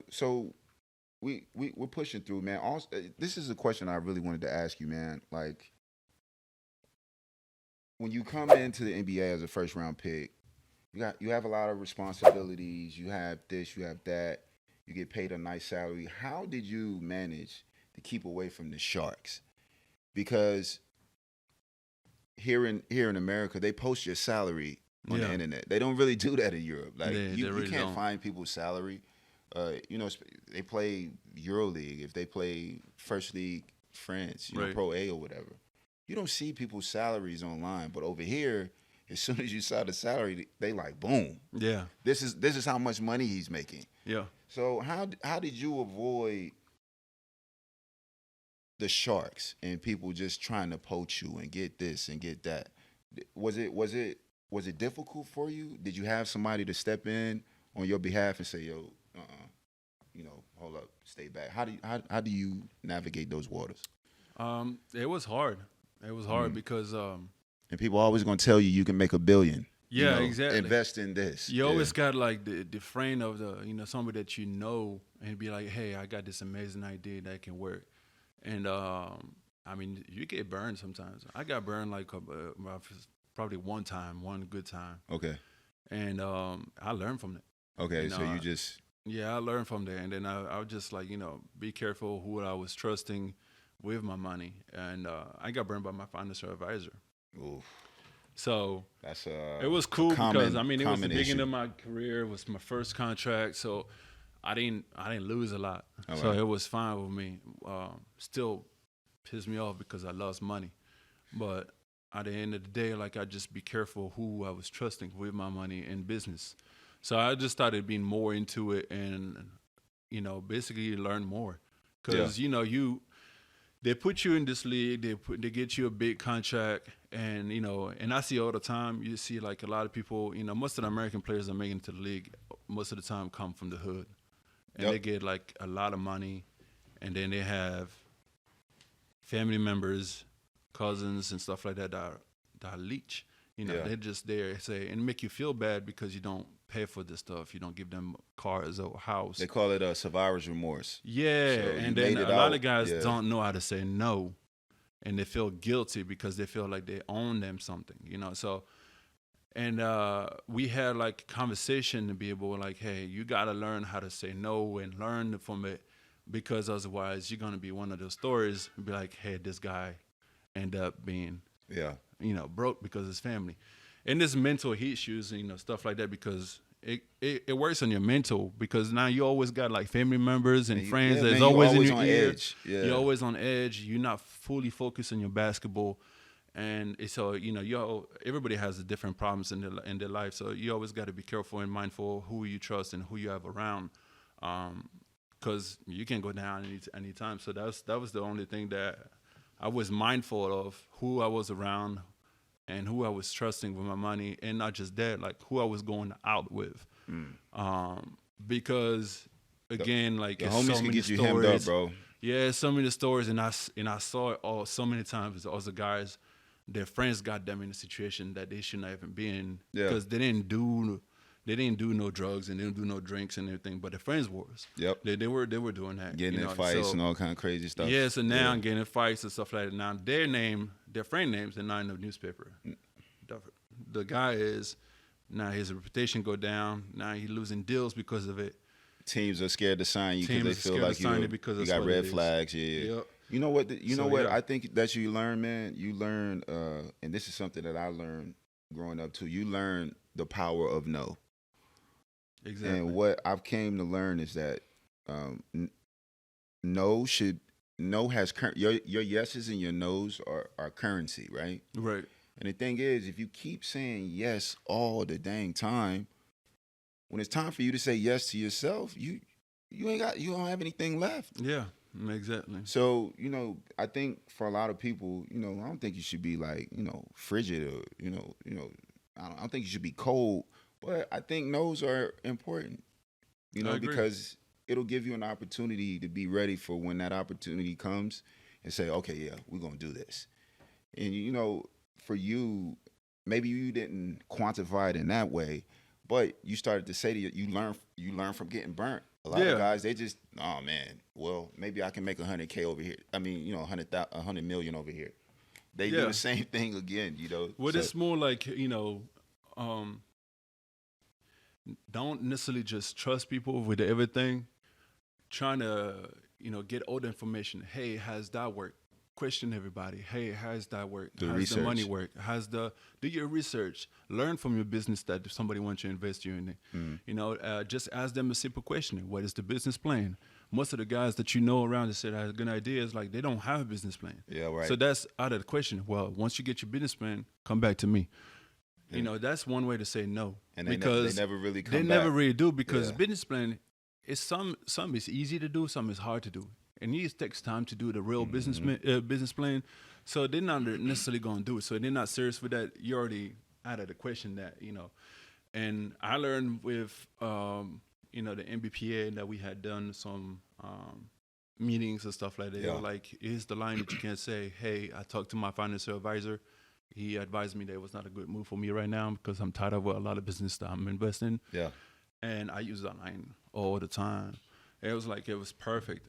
So we're pushing through, man. Also, this is a question I really wanted to ask you, man. Like, when you come into the NBA as a first round pick, you have a lot of responsibilities. You have this, you have that. You get paid a nice salary. How did you manage to keep away from the sharks? Because here in America, they post your salary on the Yeah, internet. They don't really do that in Europe. Like they you really can't don't. find people's salary. They play EuroLeague. If they play First League France, Right. Pro A or whatever, you don't see people's salaries online. But over here, as soon as you saw the salary, they like boom. Yeah, This is how much money he's making. yeah. So how did you avoid the sharks and people just trying to poach you and get this and get that? Was it difficult for you? Did you have somebody to step in on your behalf and say, "Yo, hold up, stay back"? How do you navigate those waters? It was hard. It was hard Mm. because And people always gonna tell you can make a billion. yeah, exactly. Invest in this. You Yeah. always got like the friend of the somebody that you know and be like, hey, I got this amazing idea that can work. And I mean, you get burned sometimes. I got burned like probably one time, one good time, Okay. and I learned from it. Okay. You So know, you just. yeah, I learned from there, and then I was just like, be careful who I was trusting with my money, and I got burned by my financial advisor. Oof, So that's it was a cool because I mean it was the common beginning issue. of my career. It was my first contract, so I didn't lose a lot. All So right. it was fine with me. Still pissed me off because I lost money, but at the end of the day, like I just be careful who I was trusting with my money in business. So I just started being more into it and basically learn more Yeah. because they put you in this league, they get you a big contract, and and I see all the time. You see like a lot of people, most of the American players that make it into the league, most of the time come from the hood, and Yep. they get like a lot of money, and then they have family members, cousins, and stuff like that leech. Yeah. They're just there say and make you feel bad because you don't pay for this stuff. You don't give them cars or house. They call it a survivor's remorse. Yeah, So you and then made a it lot of out. guys Yeah. don't know how to say no, and they feel guilty because they feel like they own them something, So, and we had like conversation to be able like, hey, you gotta learn how to say no and learn from it, because otherwise you're gonna be one of those stories and be like, hey, this guy end up being Yeah. broke because of his family, and there's mental issues, stuff like that because. It works on your mental because now you always got like family members and friends Yeah, that's man, you always in always your on ear. edge. You're Yeah. always on edge. You're not fully focused on your basketball, and so everybody has different problems in their life. So you always got to be careful and mindful who you trust and who you have around, because you can go down any time. So that was the only thing that I was mindful of, who I was around and who I was trusting with my money, and not just that, like who I was going out with, Mm. because The, again, like the it's homies so can many get you hemmed up, stories. bro. Yeah, so many stories, and I saw it all so many times. Also, guys, their friends got them in a situation that they should not even be in Yeah. because they didn't do no drugs and they didn't do no drinks and everything, but their friends was. Yep. They were doing that. Getting in fights and all kind of crazy stuff. Yeah, so now Yeah. I'm getting in fights and stuff like that. Now their friend names, are not in the newspaper. The guy is now his reputation go down. Now he losing deals because of it. Teams are scared to sign you because Teams they are feel scared to like sign it because you that's got what it red is. flags. Yeah. Yep. You know what? You know So what? yeah, I think that you learn, man. You learn, and this is something that I learned growing up too. You learn the power of no. exactly. And what I've came to learn is that no should no has your yeses and your nos are currency, right? Right. And the thing is, if you keep saying yes all the dang time, when it's time for you to say yes to yourself, you don't have anything left. Yeah. Exactly. So, I think for a lot of people, I don't think you should be like, frigid or, I don't think you should be cold, but I think no's are important, I agree. because it'll give you an opportunity to be ready for when that opportunity comes and say, okay, yeah, we're going to do this. And, for you, maybe you didn't quantify it in that way, But you started to say that you learn from getting burnt. A lot Yeah. of guys, they just, oh man, well, maybe I can make 100K over here. I mean, 100 million over here. They do Yeah. the same thing again, Well, So- it's more like, don't necessarily just trust people with everything. Trying to, get all the information. Hey, how's that work? Question everybody. Hey, how's that work? Do How's research. the money work? Do your research. Learn from your business that if somebody wants to invest you in it. Just ask them a simple question. What is the business plan? Most of the guys that you know around that said have good ideas, like they don't have a business plan. Yeah, right. So that's out of the question. Well, once you get your business plan, come back to me. That's one way to say no. And they never really come They back. never really do because Yeah. business plan is some is easy to do, some is hard to do. And it takes time to do the real business plan. So they're not necessarily going to do it. So they're not serious with that. You're already out of the question that. And I learned with the MBPA that we had done some meetings and stuff like that. Yeah. Like, here's the line that you can't say, hey, I talked to my financial advisor. He advised me that it was not a good move for me right now because I'm tired of a lot of business that I'm investing. Yeah. And I use that line all the time. It was perfect.